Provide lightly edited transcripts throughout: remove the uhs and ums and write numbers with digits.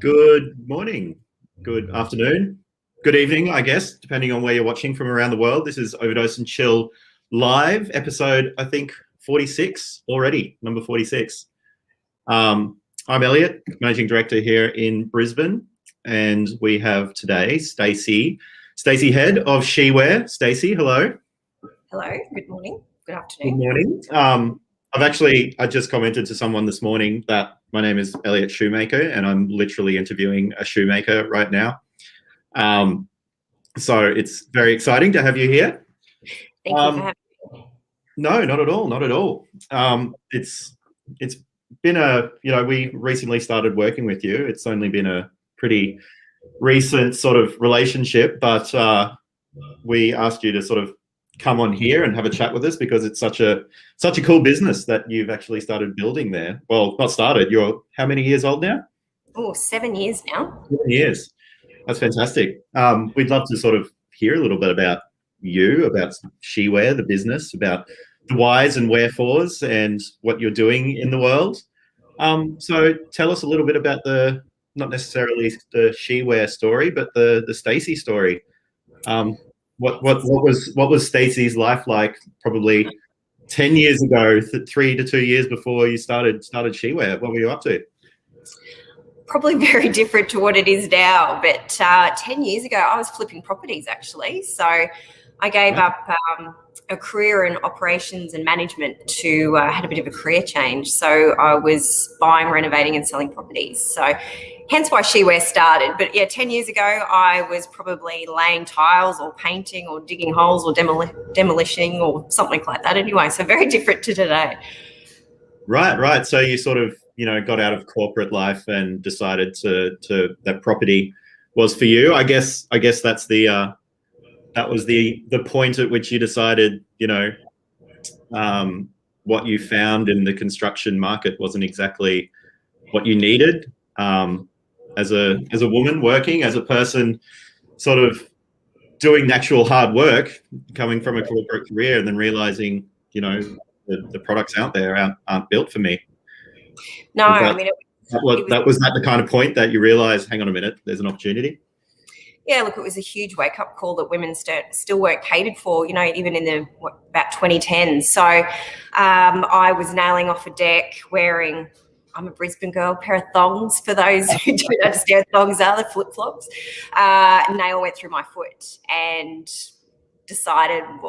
Good morning, good afternoon, good evening, I guess, depending on where you're watching from around the world. This is Overdose and Chill live, episode, I think, 46 already, number 46. I'm Elliot, Managing Director here in Brisbane, and we have today Stacey Head of Shewear. Stacey, hello. Hello, good morning, good afternoon. Good morning. I just commented to someone this morning that my name is Elliot Schoemaker, and I'm literally interviewing a shoemaker right now. So it's very exciting to have you here. Thank you for having me. No, not at all, not at all. It's been we recently started working with you. It's only been a pretty recent sort of relationship, but we asked you to sort of come on here and have a chat with us because it's such a cool business that you've actually started building there. Well, not started. You're how many years old now? Oh, 7 years now. 7 years. That's fantastic. We'd love to sort of hear a little bit about you, about Shewear, the business, about the whys and wherefores and what you're doing in the world. So tell us a little bit about not necessarily the Shewear story, but the Stacey story. What was Stacey's life like probably 10 years ago, 3 to 2 years before you started Shewear? What were you up to? Probably very different to what it is now, but 10 years ago I was flipping properties actually. So I gave up a career in operations and management to had a bit of a career change. So I was buying, renovating and selling properties. So hence why Shewear started. But yeah, 10 years ago, I was probably laying tiles or painting or digging holes or demolishing or something like that anyway. So very different to today. Right. So you sort of, got out of corporate life and decided that property was for you. I guess that's that was the point at which you decided, what you found in the construction market wasn't exactly what you needed. As a woman working, as a person sort of doing actual hard work, coming from a corporate career and then realizing, the products out there aren't built for me. No, that was the kind of point that you realize, hang on a minute, there's an opportunity? Yeah, look, it was a huge wake-up call that women still weren't catered for, even in about 2010. So I was nailing off a deck wearing, I'm a Brisbane girl, pair of thongs for those who don't understand what thongs are, the flip-flops. Nail went through my foot and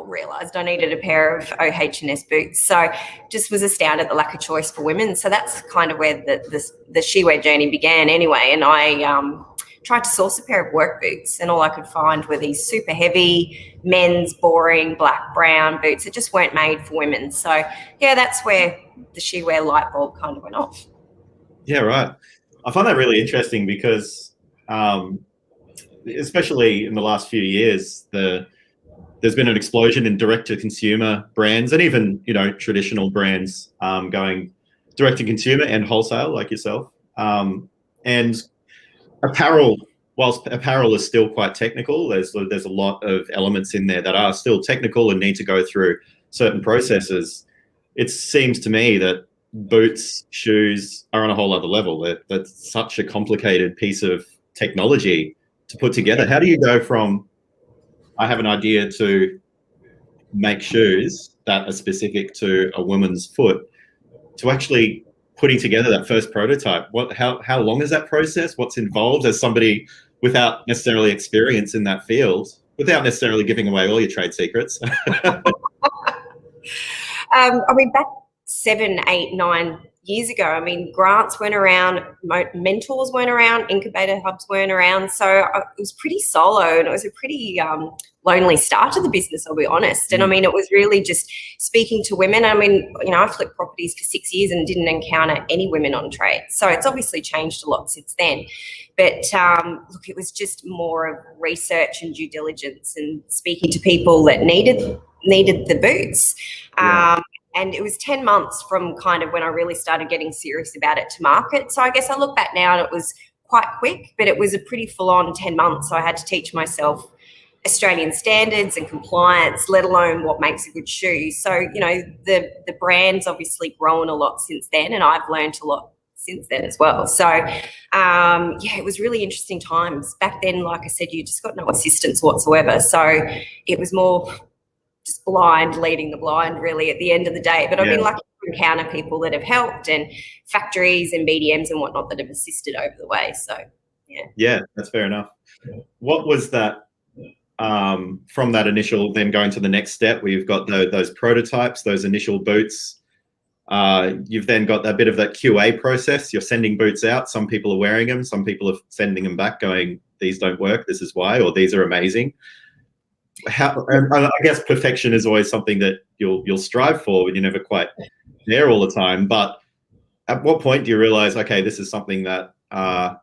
realised I needed a pair of OH&S boots. So just was astounded at the lack of choice for women. So that's kind of where the Shewear journey began anyway. And I tried to source a pair of work boots and all I could find were these super heavy men's boring black brown boots that just weren't made for women. So yeah, that's where the Shewear light bulb kind of went off. Yeah, right. I find that really interesting because especially in the last few years, there's been an explosion in direct-to-consumer brands and even, traditional brands going direct-to-consumer and wholesale like yourself. And apparel, whilst apparel is still quite technical, there's a lot of elements in there that are still technical and need to go through certain processes. It seems to me that boots, shoes are on a whole other level. That's such a complicated piece of technology to put together. How do you go from, I have an idea to make shoes that are specific to a woman's foot, to actually putting together that first prototype? How long is that process? What's involved as somebody without necessarily experience in that field, without necessarily giving away all your trade secrets? Back 7, 8, 9 years ago, grants weren't around, mentors weren't around, incubator hubs weren't around. So it was pretty solo and it was a pretty lonely start to the business, I'll be honest. And it was really just speaking to women. I flipped properties for 6 years and didn't encounter any women on trade. So it's obviously changed a lot since then. But look, it was just more of research and due diligence and speaking to people that needed the boots. And it was 10 months from kind of when I really started getting serious about it to market. So I guess I look back now and it was quite quick, but it was a pretty full-on 10 months. So I had to teach myself Australian standards and compliance, let alone what makes a good shoe. So, the brand's obviously grown a lot since then and I've learned a lot since then as well. So, it was really interesting times. Back then, like I said, you just got no assistance whatsoever. So it was more just blind leading the blind, really, at the end of the day. But I've been lucky to encounter people that have helped, and factories and BDMs and whatnot that have assisted over the way. So, yeah, that's fair enough. What was that from that initial, then going to the next step where you've got those prototypes, those initial boots? You've then got a bit of that QA process. You're sending boots out. Some people are wearing them. Some people are sending them back going, these don't work, this is why, or these are amazing. And I guess perfection is always something that you'll strive for, but you're never quite there all the time. But at what point do you realize, okay, this is something that I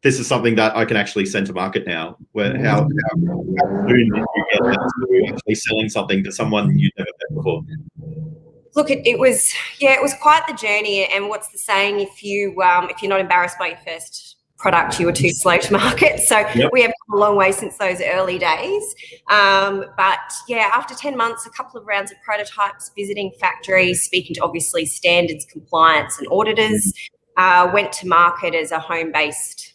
can actually send to market now? How soon did you get to actually selling something to someone you'd never met before? Look, it was quite the journey. And what's the saying? If you're not embarrassed by your first product, you were too slow to market. So we have come a long way since those early days. But after 10 months, a couple of rounds of prototypes, visiting factories, speaking to obviously standards, compliance and auditors, went to market as a home-based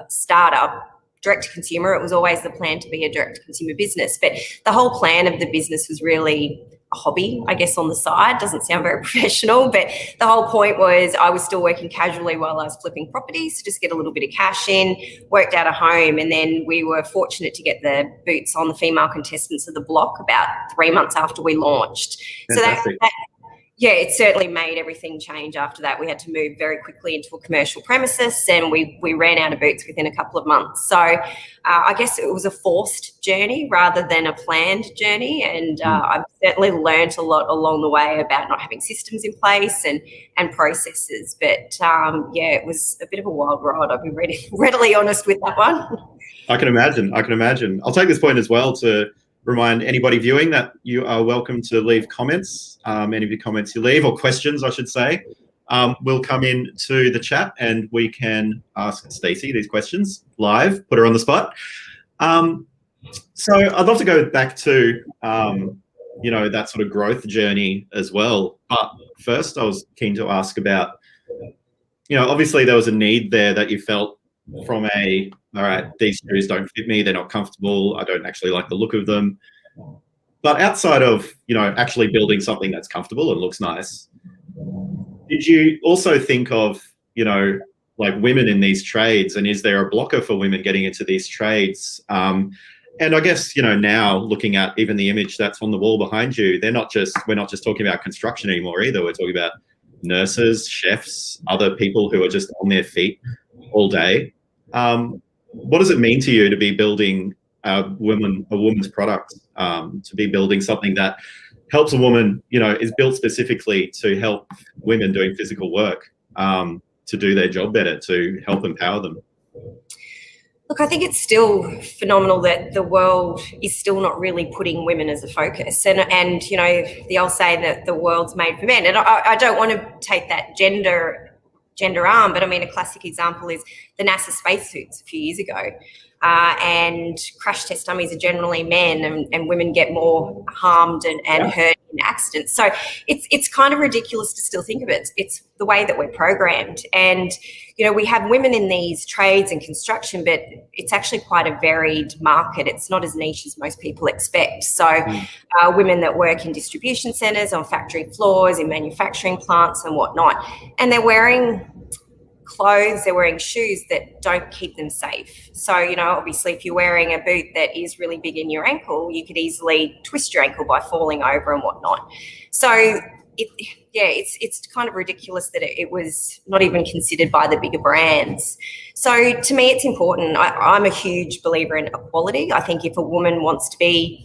startup, direct to consumer. It was always the plan to be a direct to consumer business, but the whole plan of the business was really a hobby, I guess, on the side. Doesn't sound very professional, but the whole point was I was still working casually while I was flipping properties to just get a little bit of cash in, worked out of home, and then we were fortunate to get the boots on the female contestants of the block about 3 months after we launched. Fantastic. So that it certainly made everything change after that. We had to move very quickly into a commercial premises, and we ran out of boots within a couple of months. So I guess it was a forced journey rather than a planned journey. And I've certainly learned a lot along the way about not having systems in place and processes. But it was a bit of a wild ride. I'll be readily honest with that one. I can imagine. I'll take this point as well to remind anybody viewing that you are welcome to leave comments. Any of your comments you leave, or questions, I should say, will come in to the chat, and we can ask Stacey these questions live, put her on the spot. So I'd love to go back to, that sort of growth journey as well. But first, I was keen to ask about, obviously there was a need there that you felt from all right, these shoes don't fit me, they're not comfortable, I don't actually like the look of them. But outside of, actually building something that's comfortable and looks nice, did you also think of, like women in these trades, and is there a blocker for women getting into these trades? And I guess, now looking at even the image that's on the wall behind you, we're not just talking about construction anymore either. We're talking about nurses, chefs, other people who are just on their feet all day. What does it mean to you to be building a woman's product, to be building something that helps a woman, is built specifically to help women doing physical work, to do their job better, to help empower them? Look, I think it's still phenomenal that the world is still not really putting women as a focus. And the old saying that the world's made for men. And I don't want to take that gender arm, but I mean, a classic example is the NASA spacesuits a few years ago. And crash test dummies are generally men, and women get more harmed and hurt in accidents. So it's kind of ridiculous to still think of it. It's the way that we're programmed. And, we have women in these trades and construction, but it's actually quite a varied market. It's not as niche as most people expect. So women that work in distribution centres, on factory floors, in manufacturing plants and whatnot, and they're wearing clothes, they're wearing shoes that don't keep them safe. So, obviously if you're wearing a boot that is really big in your ankle, you could easily twist your ankle by falling over and whatnot. So it's kind of ridiculous that it was not even considered by the bigger brands. So to me, it's important. I'm a huge believer in equality. I think if a woman wants to be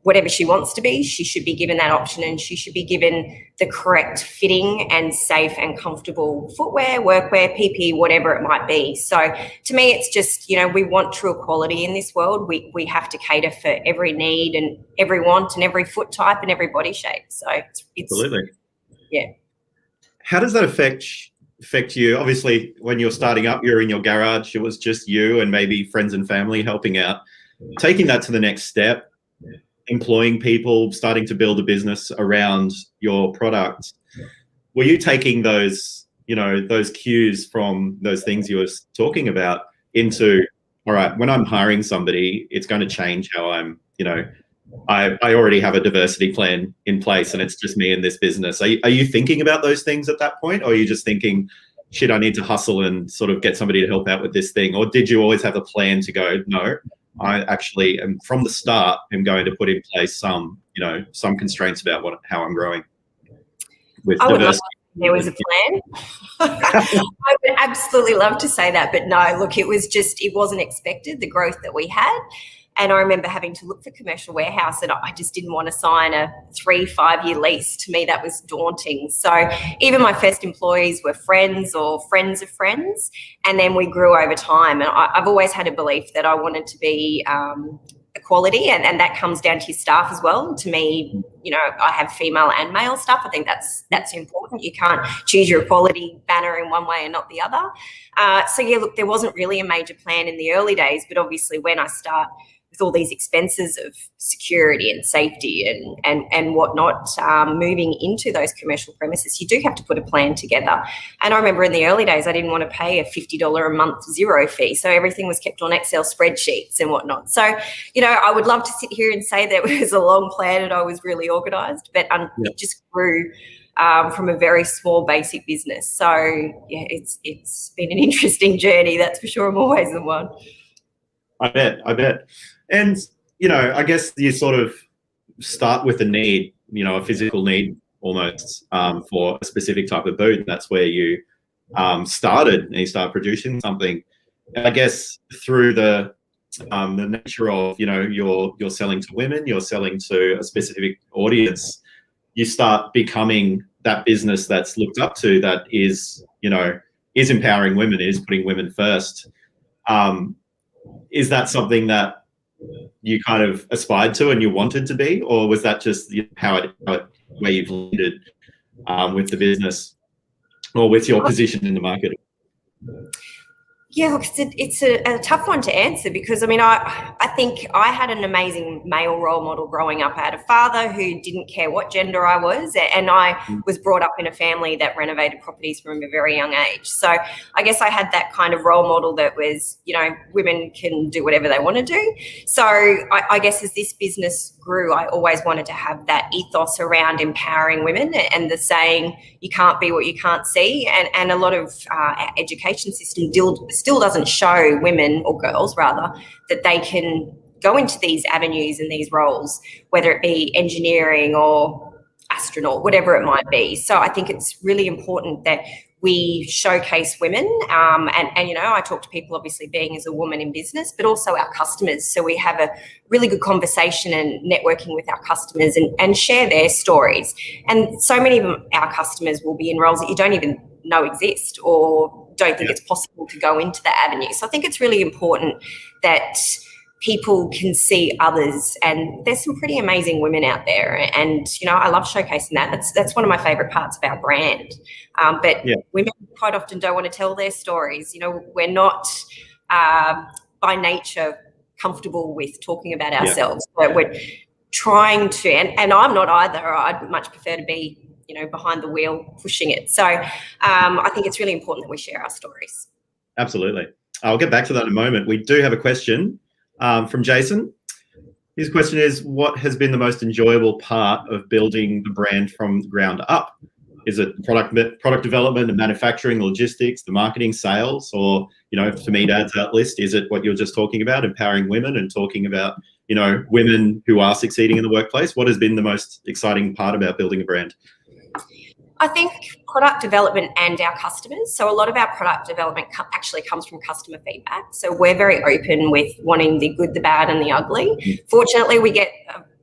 whatever she wants to be, she should be given that option, and she should be given the correct fitting and safe and comfortable footwear, workwear, PPE, whatever it might be. So to me, it's just, we want true equality in this world. We have to cater for every need and every want and every foot type and every body shape. So it's absolutely. Yeah. How does that affect you? Obviously, when you're starting up, you're in your garage, it was just you and maybe friends and family helping out. Taking that to the next step, employing people, starting to build a business around your product. Were you taking those, those cues from those things you were talking about into, all right, when I'm hiring somebody, it's going to change how I'm, I already have a diversity plan in place and it's just me in this business. Are you thinking about those things at that point? Or are you just thinking, shit, I need to hustle and sort of get somebody to help out with this thing? Or did you always have a plan to go, no, I actually am from the start am going to put in place some constraints about how I'm growing with diversity? There was a plan. I would absolutely love to say that, but no, look, it wasn't expected, the growth that we had. And I remember having to look for commercial warehouse and I just didn't want to sign a 3-5 year lease. To me, that was daunting. So even my first employees were friends or friends of friends. And then we grew over time. And I've always had a belief that I wanted to be equality, and that comes down to your staff as well. To me, I have female and male staff. I think that's important. You can't choose your equality banner in one way and not the other. So yeah, look, there wasn't really a major plan in the early days, but obviously when I start with all these expenses of security and safety and whatnot, moving into those commercial premises, you do have to put a plan together. And I remember in the early days, I didn't want to pay a $50 a month zero fee. So everything was kept on Excel spreadsheets and whatnot. So, I would love to sit here and say that it was a long plan and I was really organised, but it just grew from a very small basic business. So yeah, it's been an interesting journey, that's for sure. I'm always the one. I bet. And, I guess you sort of start with a need, a physical need almost for a specific type of boot. That's where you started and you start producing something. And I guess through the nature of, you're selling to women, you're selling to a specific audience, you start becoming that business that's looked up to, that is empowering women, is putting women first. Is that something that you kind of aspired to and you wanted to be, or was that just where you've landed with the business or with your position in the market? Yeah, look, it's a tough one to answer because, I think I had an amazing male role model growing up. I had a father who didn't care what gender I was, and I was brought up in a family that renovated properties from a very young age. So I guess I had that kind of role model that was, women can do whatever they want to do. So I guess as this business grew, I always wanted to have that ethos around empowering women and the saying, you can't be what you can't see. And a lot of our education system still doesn't show women, or girls rather, that they can go into these avenues and these roles, whether it be engineering or astronaut, whatever it might be. So I think it's really important that we showcase women. And I talk to people, obviously being as a woman in business, but also our customers. So we have a really good conversation and networking with our customers and share their stories. And so many of our customers will be in roles that you don't even know exist or don't think it's possible to go into that avenue. So I think it's really important that people can see others, and there's some pretty amazing women out there, and I love showcasing that. That's one of my favorite parts of our brand. But women quite often don't want to tell their stories. We're not by nature comfortable with talking about ourselves, but we're trying to, and I'm not either. I'd much prefer to be behind the wheel pushing it. So I think it's really important that we share our stories. Absolutely. I'll get back to that in a moment. We do have a question from Jason. His question is, what has been the most enjoyable part of building the brand from the ground up? Is it product development and manufacturing, logistics, the marketing, sales, or, for me to add to that list, is it what you're just talking about, empowering women and talking about, women who are succeeding in the workplace? What has been the most exciting part about building a brand? I think product development and our customers. So a lot of our product development actually comes from customer feedback. So we're very open with wanting the good, the bad, and the ugly. Fortunately, we get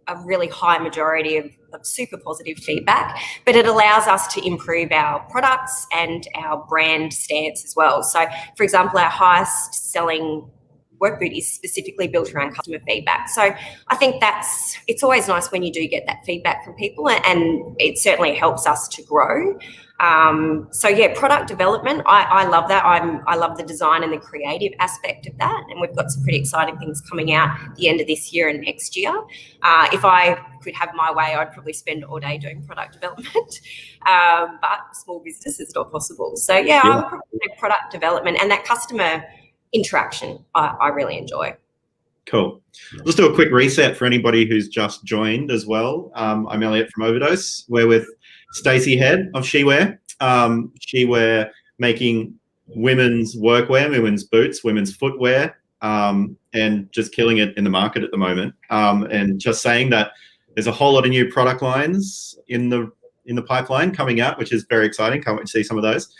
a really high majority of super positive feedback, but it allows us to improve our products and our brand stance as well. So, for example, our highest selling work boot is specifically built around customer feedback. So I think it's always nice when you do get that feedback from people, and it certainly helps us to grow. So yeah, product development, I love that. I love the design and the creative aspect of that, and we've got some pretty exciting things coming out at the end of this year and next year. If I could have my way, I'd probably spend all day doing product development, but small business is not possible. So yeah, I would probably say product development and that customer interaction I really enjoy. Cool. Let's do a quick reset for anybody who's just joined as well. I'm Elliot from Overdose. We're with Stacey Head of Schoemaker. Schoemaker making women's workwear, women's boots, women's footwear, and just killing it in the market at the moment. And just saying that there's a whole lot of new product lines in the pipeline coming out, which is very exciting. Can't wait to see some of those.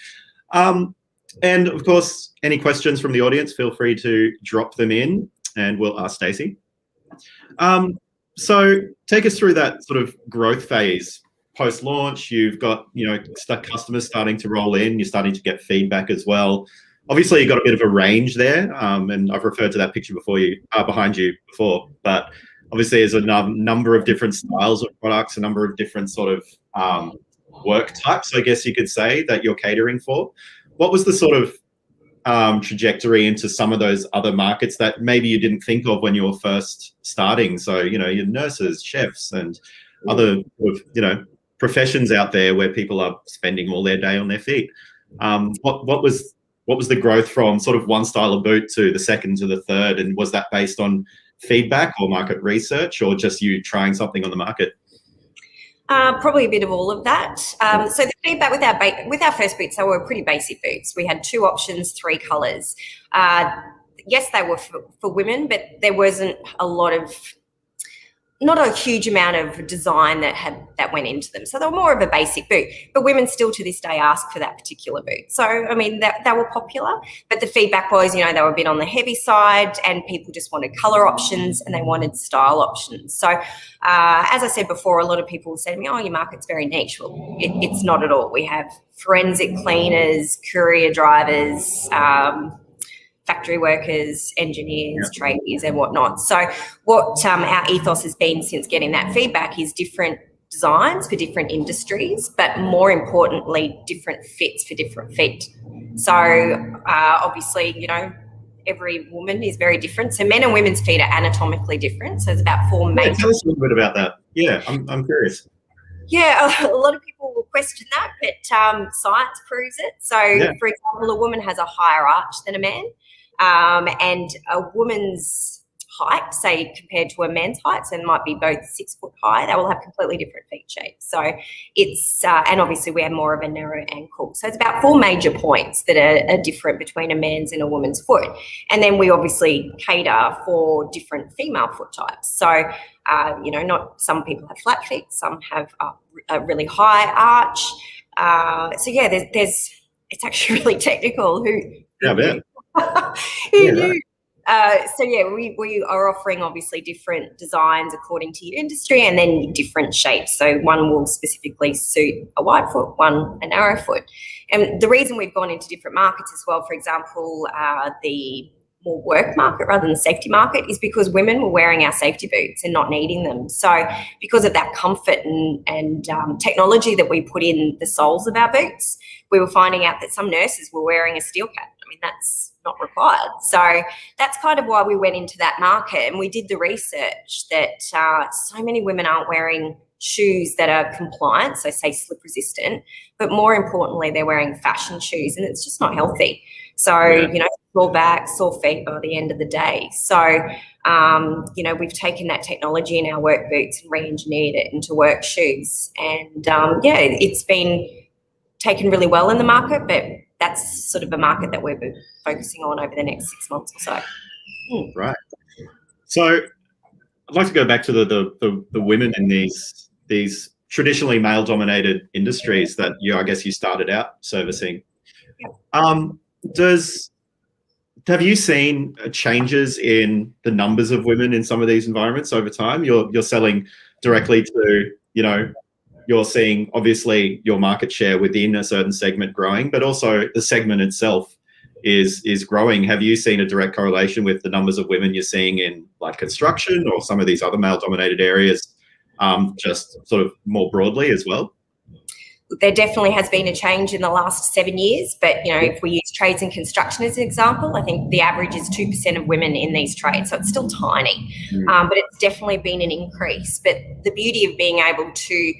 And of course, any questions from the audience, feel free to drop them in and we'll ask Stacey. So take us through that sort of growth phase. Post-launch, you've got, customers starting to roll in, you're starting to get feedback as well. Obviously, you've got a bit of a range there, and I've referred to that picture behind you before, but obviously there's a number of different styles of products, a number of different sort of work types, I guess you could say, that you're catering for. What was the sort of trajectory into some of those other markets that maybe you didn't think of when you were first starting? So, your nurses, chefs, and other sort of, professions out there where people are spending all their day on their feet. What was the growth from sort of one style of boot to the second to the third? And was that based on feedback or market research, or just you trying something on the market? Probably a bit of all of that. So the feedback with our first boots, they were pretty basic boots. We had 2 options, 3 colours. Yes, they were for women, but there wasn't not a huge amount of design that went into them. So they were more of a basic boot, but women still to this day ask for that particular boot. So, I mean, they were popular, but the feedback was, they were a bit on the heavy side and people just wanted colour options and they wanted style options. So, as I said before, a lot of people say to me, oh, your market's very niche. Well, it's not at all. We have forensic cleaners, courier drivers, factory workers, engineers, tradies and whatnot. So what our ethos has been since getting that feedback is different designs for different industries, but more importantly, different fits for different feet. So obviously, every woman is very different. So men and women's feet are anatomically different. So there's about 4 major. Tell us a little bit about that. Yeah, I'm curious. Yeah, a lot of people will question that, but science proves it. So, for example, a woman has a higher arch than a man. And a woman's height, say compared to a man's height, so it might be both 6 foot high, they will have completely different feet shapes. So it's, and obviously we have more of a narrow ankle. So it's about 4 major points that are different between a man's and a woman's foot. And then we obviously cater for different female foot types. So, not some people have flat feet, some have a really high arch. So yeah, it's actually really technical. Who knew? So yeah, we are offering obviously different designs according to your industry and then different shapes. So one will specifically suit a wide foot, one a narrow foot. And the reason we've gone into different markets as well, for example, the more work market rather than the safety market, is because women were wearing our safety boots and not needing them. So because of that comfort and technology that we put in the soles of our boots, we were finding out that some nurses were wearing a steel cap. I mean, that's not required. So that's kind of why we went into that market, and we did the research that so many women aren't wearing shoes that are compliant, so say slip resistant, but more importantly, they're wearing fashion shoes, and it's just not healthy. So, sore back, sore feet by the end of the day. So, we've taken that technology in our work boots and re-engineered it into work shoes. And, it's been taken really well in the market, but that's sort of a market that we're focusing on over the next 6 months or so. Right. So I'd like to go back to the women in these traditionally male-dominated industries that I guess you started out servicing. Yep. Have you seen changes in the numbers of women in some of these environments over time? You're selling directly to, you're seeing obviously your market share within a certain segment growing, but also the segment itself is growing. Have you seen a direct correlation with the numbers of women you're seeing in like construction or some of these other male-dominated areas, just sort of more broadly as well? There definitely has been a change in the last 7 years, but if we use trades and construction as an example, I think the average is 2% of women in these trades, so it's still tiny, but it's definitely been an increase. But the beauty of being able to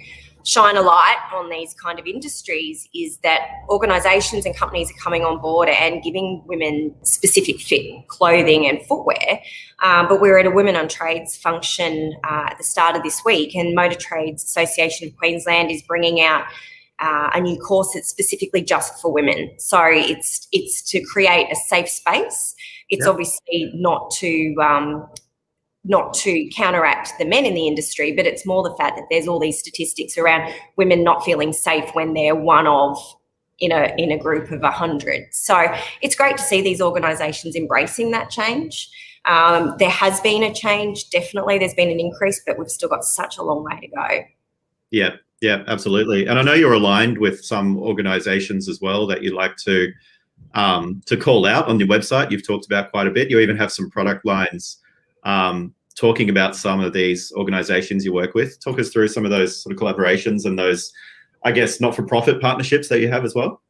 shine a light on these kind of industries is that organisations and companies are coming on board and giving women specific fit clothing and footwear. But we're at a Women on Trades function at the start of this week, and Motor Trades Association of Queensland is bringing out a new course that's specifically just for women. So it's to create a safe space. It's obviously not to counteract the men in the industry, but it's more the fact that there's all these statistics around women not feeling safe when they're one of in a group of 100. So it's great to see these organisations embracing that change. There has been a change, definitely. There's been an increase, but we've still got such a long way to go. Yeah, absolutely. And I know you're aligned with some organisations as well that you like to call out on your website. You've talked about quite a bit. You even have some product lines talking about some of these organisations you work with. Talk us through some of those sort of collaborations and those, I guess, not-for-profit partnerships that you have as well.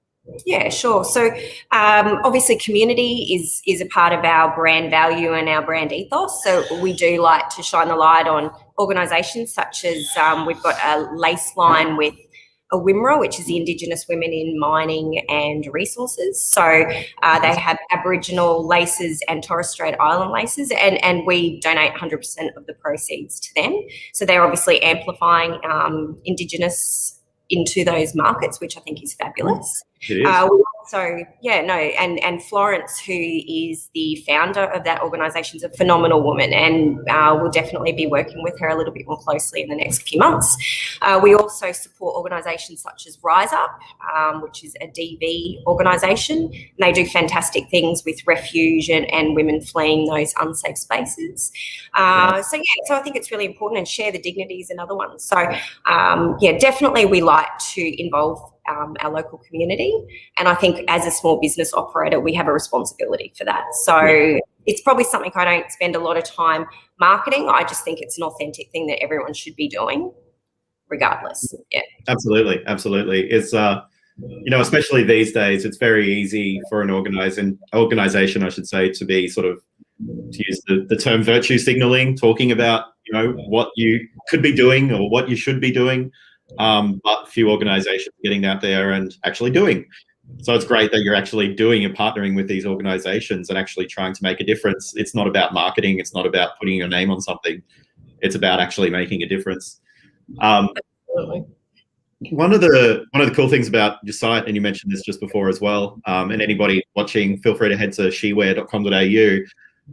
Yeah, sure. So obviously community is a part of our brand value and our brand ethos. So we do like to shine the light on organisations such as we've got a lace line with a WIMRA, which is the Indigenous Women in Mining and Resources. So they have Aboriginal laces and Torres Strait Island laces, and we donate 100% of the proceeds to them. So they're obviously amplifying Indigenous into those markets, which I think is fabulous. It is. We also, and Florence, who is the founder of that organisation, is a phenomenal woman, and we'll definitely be working with her a little bit more closely in the next few months. We also support organisations such as Rise Up, which is a DV organisation, and they do fantastic things with refuge and women fleeing those unsafe spaces. So I think it's really important, and Share the Dignity is another one. So definitely we like to involve our local community, and I think as a small business operator we have a responsibility for that. So it's probably something I don't spend a lot of time marketing. I just think it's an authentic thing that everyone should be doing regardless. Absolutely It's especially these days, it's very easy for an organization, I should say, to be sort of, to use the term virtue signaling, talking about what you could be doing or what you should be doing, but few organizations getting out there and actually doing. So it's great that you're actually doing and partnering with these organizations and actually trying to make a difference. It's not about marketing. It's not about putting your name on something. It's about actually making a difference. Absolutely. One of the cool things about your site, and you mentioned this just before as well, and anybody watching, feel free to head to shewear.com.au.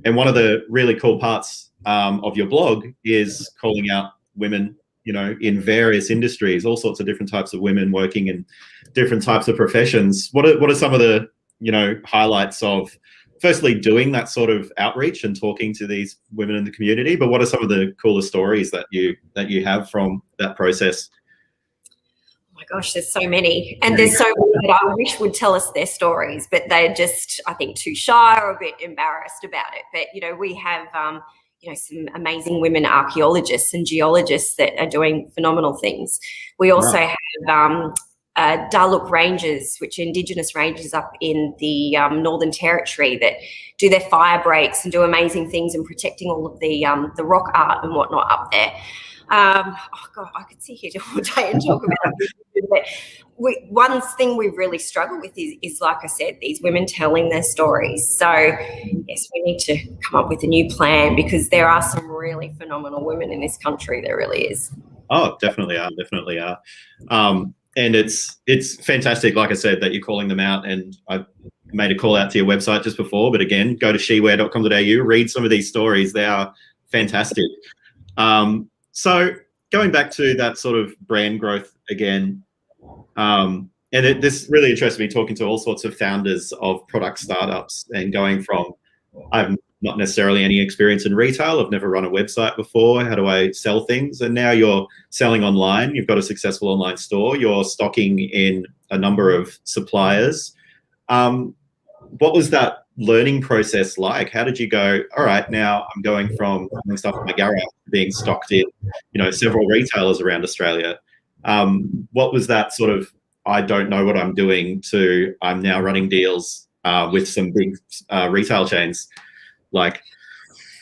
And one of the really cool parts of your blog is calling out women, in various industries, all sorts of different types of women working in different types of professions. What are some of the, highlights of, firstly, doing that sort of outreach and talking to these women in the community, but what are some of the coolest stories that you have from that process? Oh my gosh, there's so many, and there's so many that I wish would tell us their stories, but they're just, I think, too shy or a bit embarrassed about it. But we have some amazing women archaeologists and geologists that are doing phenomenal things. We also have Darluk Rangers, which are Indigenous rangers up in the Northern Territory, that do their fire breaks and do amazing things in protecting all of the rock art and whatnot up there. I could sit here all day and talk about this. But one thing we really struggle with is, like I said, these women telling their stories. So, yes, we need to come up with a new plan, because there are some really phenomenal women in this country. There really is. Oh, definitely are. And it's fantastic, like I said, that you're calling them out. And I made a call out to your website just before, but again, go to shewear.com.au, read some of these stories. They are fantastic. So going back to that sort of brand growth again, this really interests me, talking to all sorts of founders of product startups and going from, I've not necessarily any experience in retail. I've never run a website before. How do I sell things? And now you're selling online. You've got a successful online store. You're stocking in a number of suppliers. what was that learning process like? How did you go, all right, now I'm going from having stuff in my garage to being stocked in, several retailers around Australia? What was that sort of, I don't know what I'm doing, to I'm now running deals with some big retail chains? Like,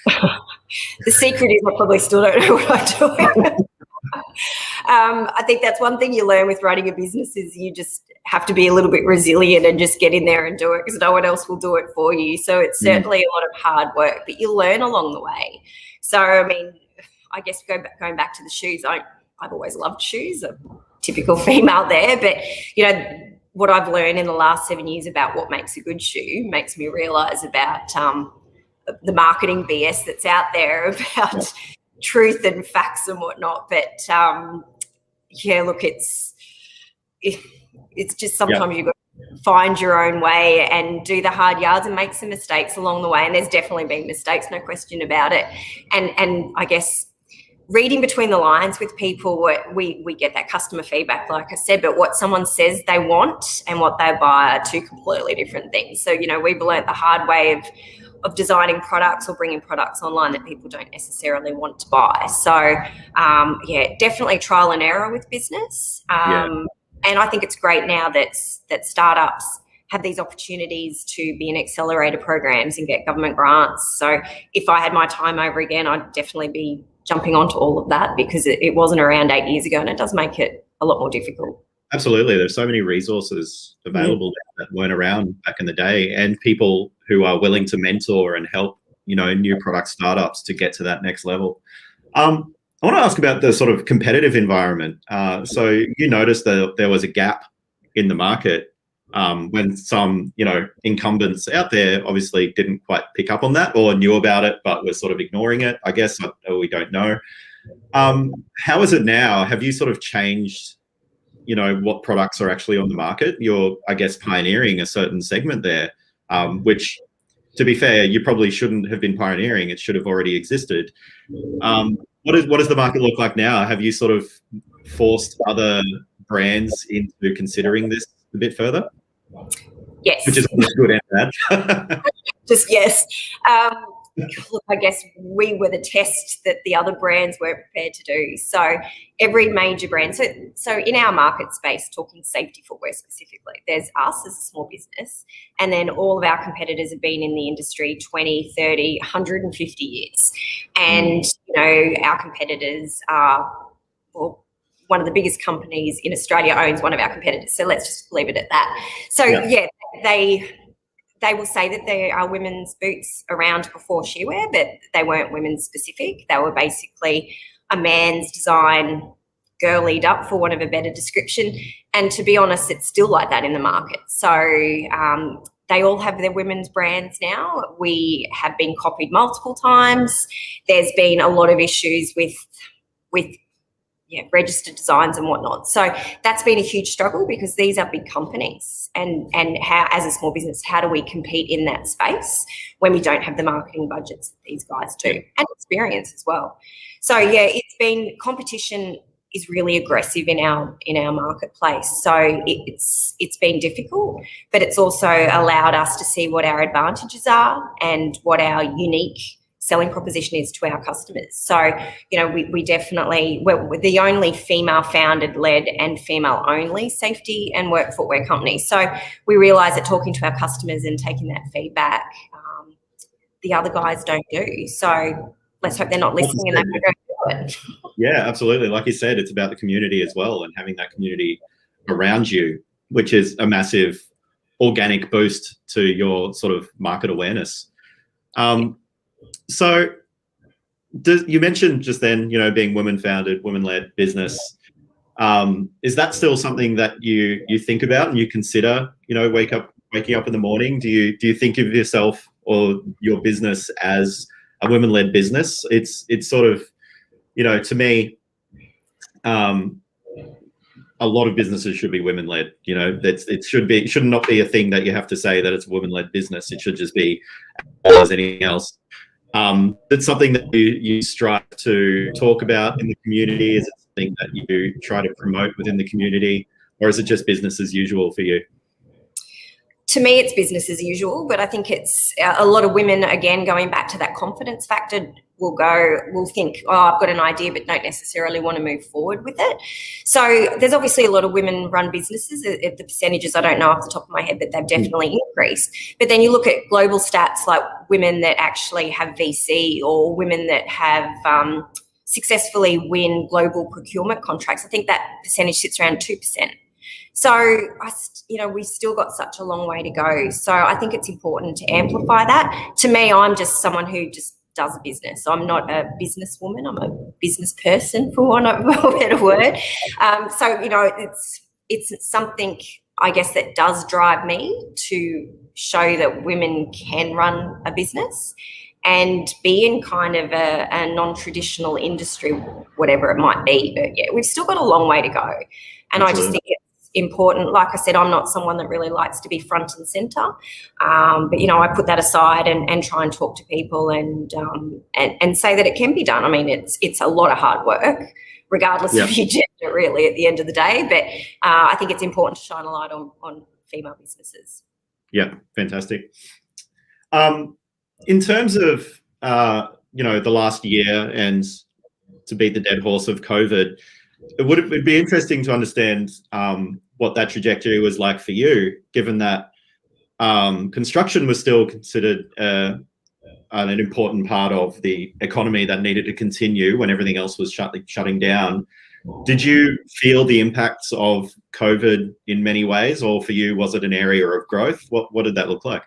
the secret is I probably still don't know what I'm doing. I think that's one thing you learn with running a business, is you just have to be a little bit resilient and just get in there and do it, because no one else will do it for you. So it's certainly a lot of hard work, but you learn along the way. So, I mean, I guess going back to the shoes, I've always loved shoes, a typical female there, but, what I've learned in the last 7 years about what makes a good shoe makes me realise about the marketing BS that's out there about truth and facts and whatnot. But look, it's just sometimes you've got to find your own way and do the hard yards and make some mistakes along the way. And there's definitely been mistakes, no question about it. And I guess reading between the lines with people, we get that customer feedback, like I said, but what someone says they want and what they buy are two completely different things. So, we've learnt the hard way of designing products or bringing products online that people don't necessarily want to buy. So, definitely trial and error with business. And I think it's great now that startups have these opportunities to be in accelerator programs and get government grants. So if I had my time over again, I'd definitely be jumping onto all of that, because it wasn't around 8 years ago, and it does make it a lot more difficult. Absolutely. There's so many resources available that weren't around back in the day, and people who are willing to mentor and help, new product startups to get to that next level. I want to ask about the sort of competitive environment. So you noticed that there was a gap in the market when some, incumbents out there obviously didn't quite pick up on that, or knew about it but were sort of ignoring it, I guess. We don't know. How is it now? Have you sort of changed, what products are actually on the market? You're, I guess, pioneering a certain segment there, which, to be fair, you probably shouldn't have been pioneering. It should have already existed. What does the market look like now? Have you sort of forced other brands into considering this a bit further? Yes. Which is a good and bad. Just yes. Look, I guess we were the test that the other brands weren't prepared to do. So every major brand, so in our market space, talking safety footwear specifically, there's us as a small business, and then all of our competitors have been in the industry 20, 30, 150 years. And, our competitors are, one of the biggest companies in Australia owns one of our competitors. So let's just leave it at that. So, they will say that there are women's boots around before shoewear, but they weren't women's specific. They were basically a man's design, girlied up, for want of a better description. And to be honest, it's still like that in the market. So they all have their women's brands now. We have been copied multiple times. There's been a lot of issues with registered designs and whatnot. So that's been a huge struggle, because these are big companies, and how, as a small business, how do we compete in that space when we don't have the marketing budgets that these guys do, and experience as well. So it's been, competition is really aggressive in our marketplace. So it's been difficult, but it's also allowed us to see what our advantages are and what our unique selling proposition is to our customers. So, we definitely, we're the only female-founded, led and female-only safety and work footwear company. So we realise that talking to our customers and taking that feedback, the other guys don't do. So let's hope they're not listening and they don't go do it. Yeah, absolutely. Like you said, it's about the community as well, and having that community around you, which is a massive organic boost to your sort of market awareness. So you mentioned just then, being women-founded, women-led business. Is that still something that you think about and you consider, waking up in the morning? Do you think of yourself or your business as a women-led business? It's sort of, to me, a lot of businesses should be women-led. It should not be a thing that you have to say that it's a women-led business. It should just be as anything else. It's something that you strive to talk about in the community. Is it something that you try to promote within the community, or is it just business as usual for you? To me, it's business as usual, but I think it's a lot of women, again, going back to that confidence factor, will think, oh, I've got an idea, but don't necessarily want to move forward with it. So there's obviously a lot of women run businesses. The percentages, I don't know off the top of my head, but they've definitely increased. But then you look at global stats like women that actually have VC or women that have successfully win global procurement contracts. I think that percentage sits around 2%. So, we've still got such a long way to go. So I think it's important to amplify that. To me, I'm just someone who just does business. I'm not a businesswoman. I'm a business person, for want of a better word. It's something, I guess, that does drive me to show that women can run a business and be in kind of a non-traditional industry, whatever it might be. But yeah, we've still got a long way to go. And I just think it's important. Like I said, I'm not someone that really likes to be front and centre, but I put that aside and try and talk to people and say that it can be done. I mean, it's a lot of hard work, regardless of your gender, really, at the end of the day. But I think it's important to shine a light on female businesses. Yeah, fantastic. In terms of the last year, and to beat the dead horse of COVID, it'd be interesting to understand what that trajectory was like for you, given that construction was still considered an important part of the economy that needed to continue when everything else was shutting down. Did you feel the impacts of COVID in many ways, or for you, was it an area of growth? What did that look like?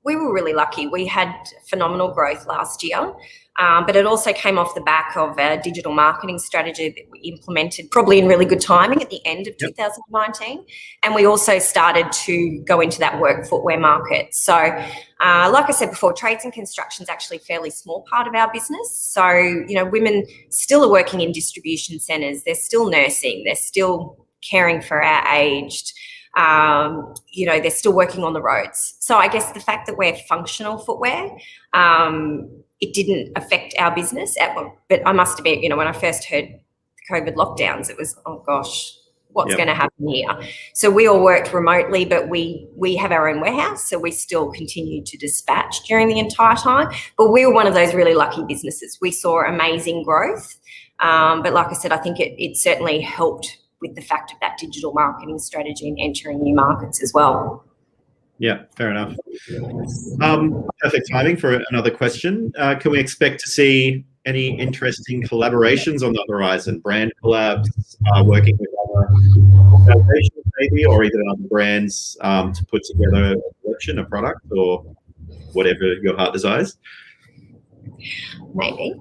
We were really lucky. We had phenomenal growth last year, but it also came off the back of a digital marketing strategy that we implemented probably in really good timing at the end of 2019. And we also started to go into that work footwear market. So like I said before, trades and construction is actually a fairly small part of our business. So, women still are working in distribution centres. They're still nursing. They're still caring for our aged. They're still working on the roads. So I guess the fact that we're functional footwear, it didn't affect our business. But I must admit, when I first heard the COVID lockdowns, it was, oh gosh, what's going to happen here? So we all worked remotely, but we have our own warehouse, so we still continued to dispatch during the entire time. But we were one of those really lucky businesses. We saw amazing growth. But like I said, I think it certainly helped with the fact of that digital marketing strategy and entering new markets as well. Yeah, fair enough. Perfect timing for another question. Can we expect to see any interesting collaborations on the horizon? Brand collabs, working with other organizations maybe, or even other brands to put together a collection, a product, or whatever your heart desires? Maybe.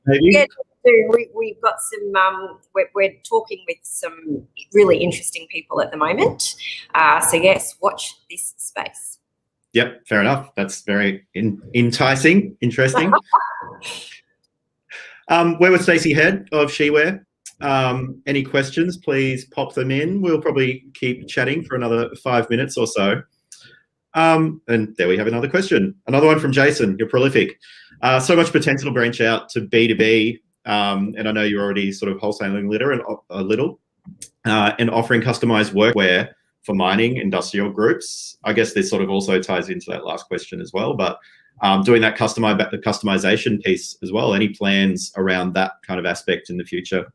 Maybe. Yeah. We've got some, we're talking with some really interesting people at the moment. So yes, watch this space. Yep, fair enough. That's very enticing, interesting. We're with Stacey Head of Shewear. Any questions, please pop them in. We'll probably keep chatting for another 5 minutes or so. And there we have another question. Another one from Jason. You're prolific. So much potential to branch out to B2B. And I know you're already sort of wholesaling a little and offering customized workwear for mining industrial groups. I guess this sort of also ties into that last question as well, but doing that customization piece as well. Any plans around that kind of aspect in the future?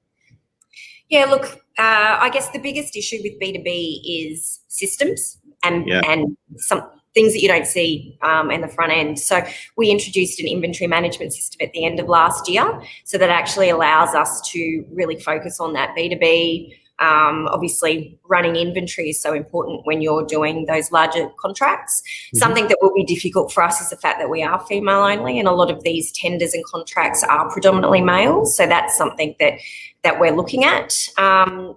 Yeah, look, I guess the biggest issue with B2B is systems and some things that you don't see in the front end. So we introduced an inventory management system at the end of last year, so that actually allows us to really focus on that B2B. Obviously, running inventory is so important when you're doing those larger contracts. Mm-hmm. Something that will be difficult for us is the fact that we are female only, and a lot of these tenders and contracts are predominantly male. So that's something that we're looking at.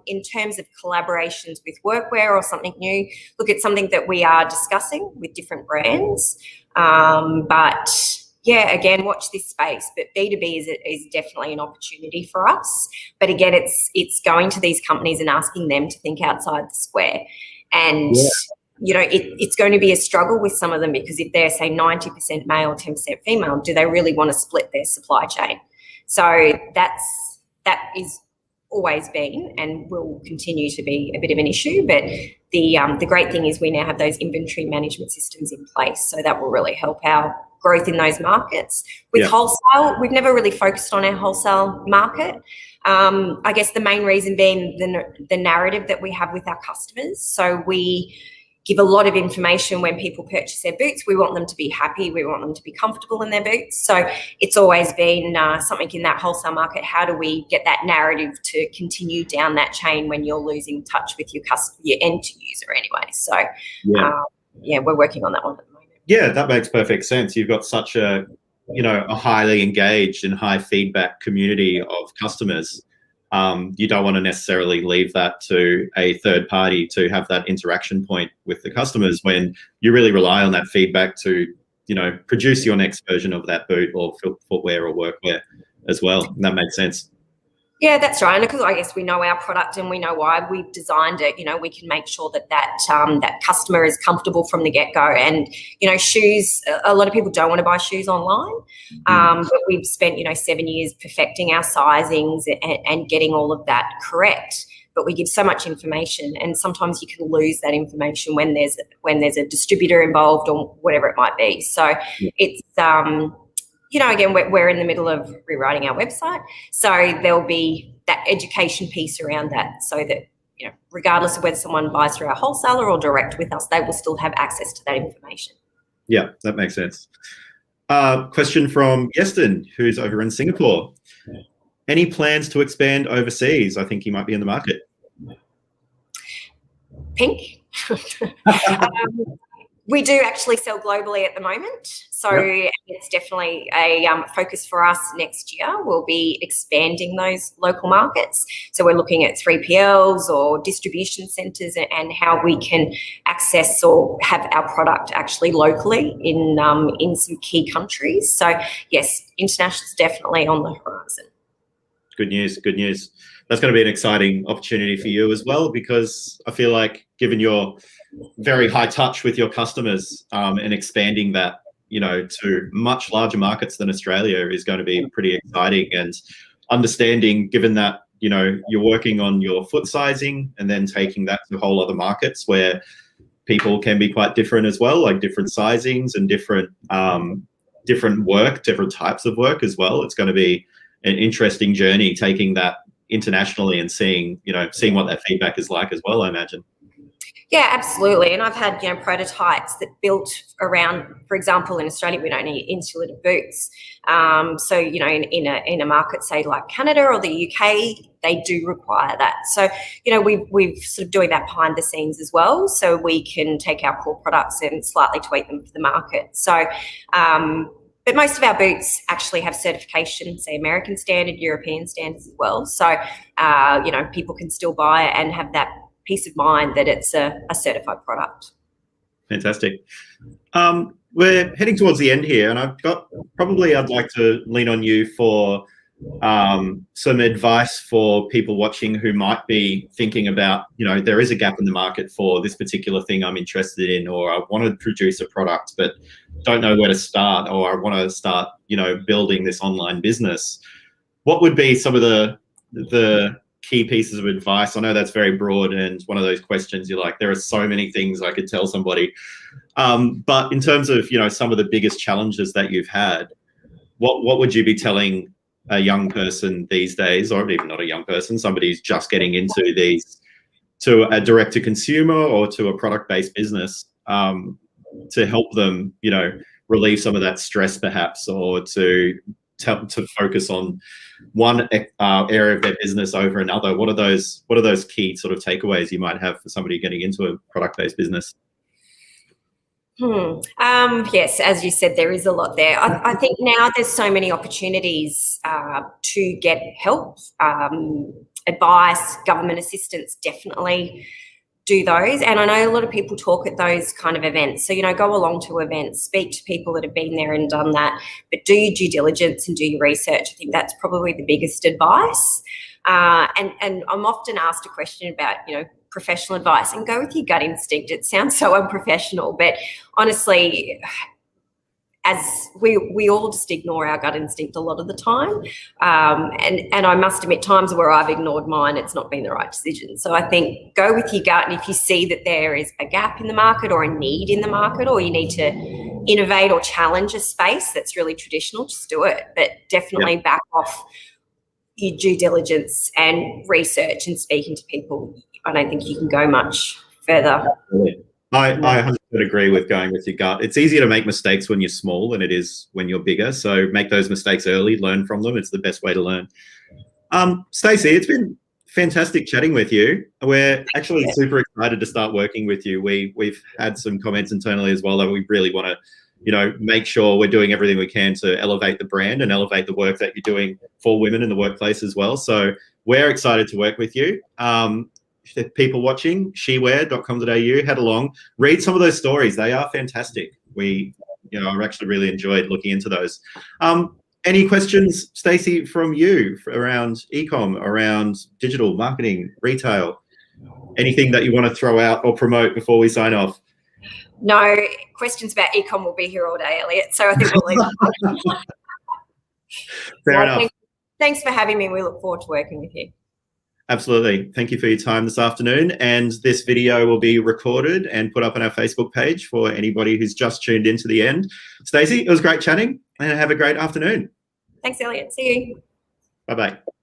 In terms of collaborations with workwear or something new, look, it's something that we are discussing with different brands. But yeah, again, watch this space. But B2B is definitely an opportunity for us. But again, it's going to these companies and asking them to think outside the square. And it's going to be a struggle with some of them, because if they're, say, 90% male, 10% female, do they really want to split their supply chain? So that is always been and will continue to be a bit of an issue. But the great thing is we now have those inventory management systems in place, so that will really help our growth in those markets. With wholesale, we've never really focused on our wholesale market. I guess the main reason being the narrative that we have with our customers. So we give a lot of information when people purchase their boots. We want them to be happy. We want them to be comfortable in their boots. So it's always been something in that wholesale market. How do we get that narrative to continue down that chain when you're losing touch with your end user anyway? So we're working on that one at the moment. Yeah, that makes perfect sense. You've got such a highly engaged and high feedback community of customers. You don't want to necessarily leave that to a third party to have that interaction point with the customers when you really rely on that feedback to, produce your next version of that boot or footwear or workwear as well. And that makes sense. Yeah, that's right. And because I guess we know our product and we know why we've designed it, we can make sure that customer is comfortable from the get-go. And, shoes, a lot of people don't want to buy shoes online, but we've spent, 7 years perfecting our sizings and getting all of that correct. But we give so much information, and sometimes you can lose that information when there's a distributor involved or whatever it might be. So it's again, we're in the middle of rewriting our website. So there'll be that education piece around that, so that, regardless of whether someone buys through our wholesaler or direct with us, they will still have access to that information. Yeah, that makes sense. Question from Yeston, who's over in Singapore. Any plans to expand overseas? I think he might be in the market. Pink. We do actually sell globally at the moment. So it's definitely a focus for us next year. We'll be expanding those local markets. So we're looking at 3PLs or distribution centres and how we can access or have our product actually locally in some key countries. So, yes, international is definitely on the horizon. Good news, good news. That's going to be an exciting opportunity for you as well, because I feel like given your very high touch with your customers and expanding that, to much larger markets than Australia is going to be pretty exciting. And understanding, given that, you're working on your foot sizing and then taking that to whole other markets where people can be quite different as well, like different sizings and different types of work as well. It's going to be an interesting journey taking that internationally and seeing what that feedback is like as well, I imagine. Yeah, absolutely. And I've had, prototypes that built around, for example, in Australia, we don't need insulated boots. So, in a market, say like Canada or the UK, they do require that. So, we've sort of doing that behind the scenes as well. So we can take our core products and slightly tweak them for the market. So, but most of our boots actually have certification, say American standard, European standards as well. So, people can still buy it and have that peace of mind that it's a certified product. Fantastic. We're heading towards the end here, and I'd like to lean on you for some advice for people watching who might be thinking about, there is a gap in the market for this particular thing I'm interested in, or I want to produce a product but don't know where to start, or I want to start, building this online business. What would be some of the key pieces of advice? I know that's very broad and one of those questions you're like, there are so many things I could tell somebody. But in terms of, some of the biggest challenges that you've had, what would you be telling a young person these days, or even not a young person, somebody who's just getting into to a direct to consumer or to a product based business, to help them, relieve some of that stress perhaps, or to focus on one area of their business over another? What are those key sort of takeaways you might have for somebody getting into a product-based business? Yes, as you said, there is a lot there. I think now there's so many opportunities to get help, advice, government assistance, definitely do those. And I know a lot of people talk at those kind of events. So, go along to events, speak to people that have been there and done that, but do your due diligence and do your research. I think that's probably the biggest advice. And I'm often asked a question about, professional advice, and go with your gut instinct. It sounds so unprofessional, but honestly, as we all just ignore our gut instinct a lot of the time. And I must admit, times where I've ignored mine, it's not been the right decision. So I think go with your gut, and if you see that there is a gap in the market or a need in the market, or you need to innovate or challenge a space that's really traditional, just do it. But definitely back off your due diligence and research and speaking to people. I don't think you can go much further. I 100% agree with going with your gut. It's easier to make mistakes when you're small than it is when you're bigger. So make those mistakes early, learn from them. It's the best way to learn. Stacey, it's been fantastic chatting with you. We're actually super excited to start working with you. We've had some comments internally as well that we really want to, you know, make sure we're doing everything we can to elevate the brand and elevate the work that you're doing for women in the workplace as well. So we're excited to work with you. People watching, shewear.com.au, head along, read some of those stories. They are fantastic. I actually really enjoyed looking into those. Any questions, Stacey, from you around ecom, around digital marketing, retail? Anything that you want to throw out or promote before we sign off? No, questions about ecom will be here all day, Elliot. So I think we'll leave it. Fair enough. Thanks for having me. We look forward to working with you. Absolutely. Thank you for your time this afternoon. And this video will be recorded and put up on our Facebook page for anybody who's just tuned in to the end. Stacey, it was great chatting, and have a great afternoon. Thanks, Elliot. See you. Bye-bye.